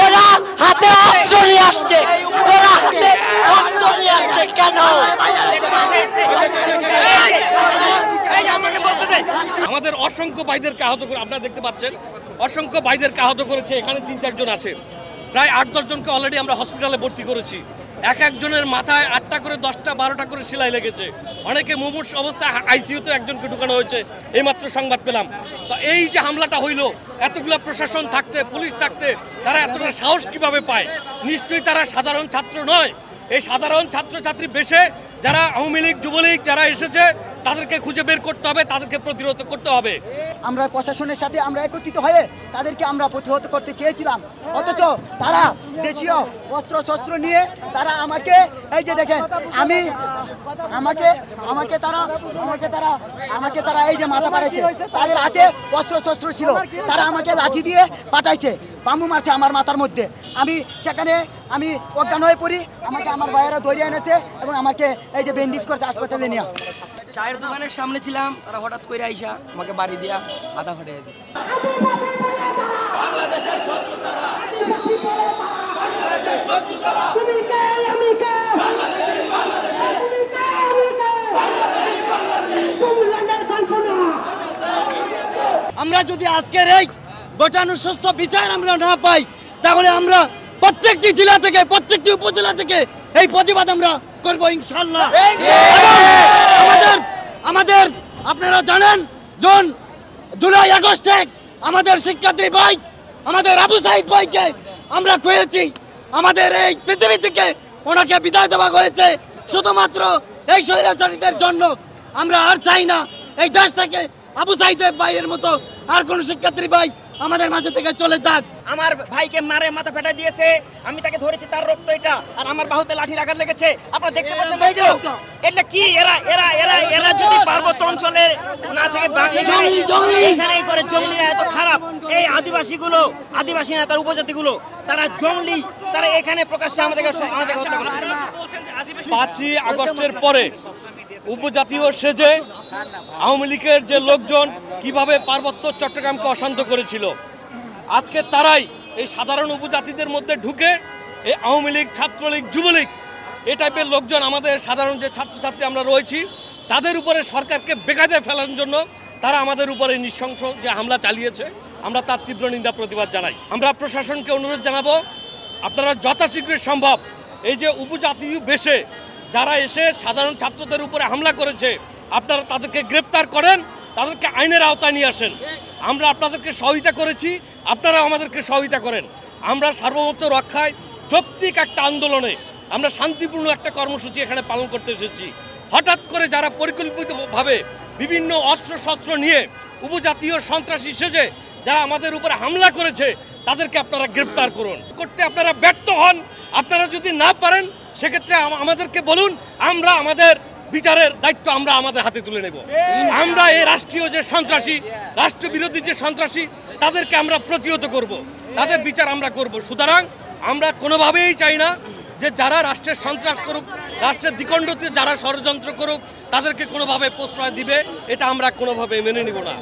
ওরা হাতে অস্ত্র নিয়ে আসছে, ওরা হাতে অস্ত্র নিয়ে আসছে কেন? আমাদের অসংখ্য ভাইদেরকে আহত করে, আপনারা দেখতে পাচ্ছেন অসংখ্য ভাইদেরকে আহত করেছে। এখানে ৩-৪ জন আছে, প্রায় ৮-১০ জনকে অলরেডি আমরা হসপিটালে ভর্তি করেছি। এক একজনের মাথায় ৮টা করে 10টা 12টা করে সেলাই লেগেছে। অনেকে মুমূর্ষ অবস্থায় আইসিইউতে একজনকে ঢুকানো হয়েছে, এইমাত্র সংবাদ পেলাম। তো এই যে হামলাটা হইল, এতগুলো প্রশাসন থাকতে, পুলিশ থাকতে, তারা এতটা সাহস কিভাবে পায়? নিশ্চয়ই তারা সাধারণ ছাত্র নয়। এই সাধারণ ছাত্রছাত্রী বেশে যারা আওয়ামী লীগ যুবলীগ যারা এসেছে তাদেরকে খুঁজে বের করতে হবে, তাদেরকে প্রতিরোধ করতে হবে। আমরা প্রশাসনের সাথে আমরা একত্রিত হয়ে তাদেরকে আমরা প্রতিহত করতে চেয়েছিলাম, অথচ তারা দেশীয় অস্ত্র শস্ত্র নিয়ে তারা আমাকে, এই যে দেখেন আমাকে তারা এই যে মাথা পাড়াইছে, তাদের হাতে অস্ত্র শস্ত্র ছিল, তারা আমাকে লাঠি দিয়ে পাঠাইছে, বাম্বু মারছে আমার মাথার মধ্যে। সেখানে আমি অজ্ঞান হয়ে পড়ি, আমাকে আমার ভাইয়েরা ধরে এনেছে এবং আমাকে এই যে ব্যান্ডেজ করছে হাসপাতালে নিয়ে। চায়ের দোকানের সামনে ছিলাম, তারা হঠাৎ করে আইসা আমাকে বাড়ি দিয়া মাথা ফাটিয়ে দিচ্ছে। আমরা যদি আজকের এই গোটানো সুস্থ বিচার আমরা না পাই, তাহলে আমরা প্রত্যেকটি জেলা থেকে, প্রত্যেকটি উপজেলা থেকে এই প্রতিবাদ আমরা করবো ইনশাআল্লাহ। আমাদের আপনারা জানেন, জুলাই আগস্টে আমাদের শিক্ষার্থী ভাই, আমাদের আবু সাইদ ভাইকে আমরা খুঁজেছি, আমাদের এই পৃথিবী থেকে ওনাকে বিদায় দেওয়া হয়েছে শুধুমাত্র এই স্বৈরাচারীদের জন্য। আমরা আর চাই না এই দেশ থেকে আবু সাইদ ভাইয়ের মতো আর কোন শিক্ষার্থী ভাই আমাদের মাঝে থেকে চলে যাক। আমার ভাইকে মারে মাথা ফাটা দিয়েছে, আমি তাকে ধরেছি, তার রক্ত এটা, আর আমার বাহুতে লাঠির আঘাত লেগেছে। আপনারা দেখতে পাচ্ছেন এটা কি? এরা যদি পার্বত্য অঞ্চলের না থেকে এখানেই করে জঙ্গলিরা এত খারাপ। এই আদিবাসী না, তার উপজাতিগুলো, তারা জঙ্গলি, তারা এখানে প্রকাশ্যে আমাদের হত্যা করছে। 5ই আগস্টের পরে উপজাতীয় সেজে আওয়ামী লীগের যে লোকজন কিভাবে পার্বত্য চট্টগ্রামকে অশান্ত করেছিল, আজকে তারাই এই সাধারণ উপজাতিদের মধ্যে ঢুকে এই আওয়ামী লীগ, ছাত্রলীগ, যুবলীগ এই টাইপের লোকজন, আমাদের সাধারণ যে ছাত্রছাত্রী আমরা রয়েছি, তাদের উপরে সরকারকে বেকায়দায় ফেলার জন্য তারা আমাদের উপরে নৃশংস যে হামলা চালিয়েছে, আমরা তার তীব্র নিন্দা প্রতিবাদ জানাই। আমরা প্রশাসনকে অনুরোধ জানাবো, আপনারা যথাশীঘ্র সম্ভব এই যে উপজাতীয় বেশে যারা এসে সাধারণ ছাত্রদের উপরে হামলা করেছে, আপনারা তাদেরকে গ্রেপ্তার করেন, তাদেরকে আইনের আওতায় নিয়ে আসেন। আমরা আপনাদেরকে সহযোগিতা করেছি, আপনারাও আমাদেরকে সহযোগিতা করেন। আমরা সার্বভৌমত্ব রক্ষায় যৌক্তিক একটা আন্দোলনে আমরা শান্তিপূর্ণ একটা কর্মসূচি এখানে পালন করতে এসেছি। হঠাৎ করে যারা পরিকল্পিতভাবে বিভিন্ন অস্ত্র শস্ত্র নিয়ে উপজাতীয় সন্ত্রাসী সেজে যারা আমাদের উপরে হামলা করেছে, তাদেরকে আপনারা গ্রেপ্তার করুন। করতে আপনারা ব্যর্থ হন, আপনারা যদি না পারেন সেক্ষেত্রে আমাদেরকে বলুন, আমরা আমাদের বিচারের দায়িত্ব আমরা আমাদের হাতে তুলে নেব। আমরা এই রাষ্ট্রীয় যে সন্ত্রাসী, রাষ্ট্রবিরোধী যে সন্ত্রাসী, তাদেরকে আমরা প্রতিহত করব, তাদের বিচার আমরা করব। সুতরাং আমরা কোনোভাবেই চাই না যে যারা রাষ্ট্রের সন্ত্রাস করুক, রাষ্ট্রের দ্বিখণ্ডতে যারা ষড়যন্ত্র করুক, তাদেরকে কোনোভাবে প্রশ্রয় দিবে, এটা আমরা কোনোভাবে মেনে নিব না।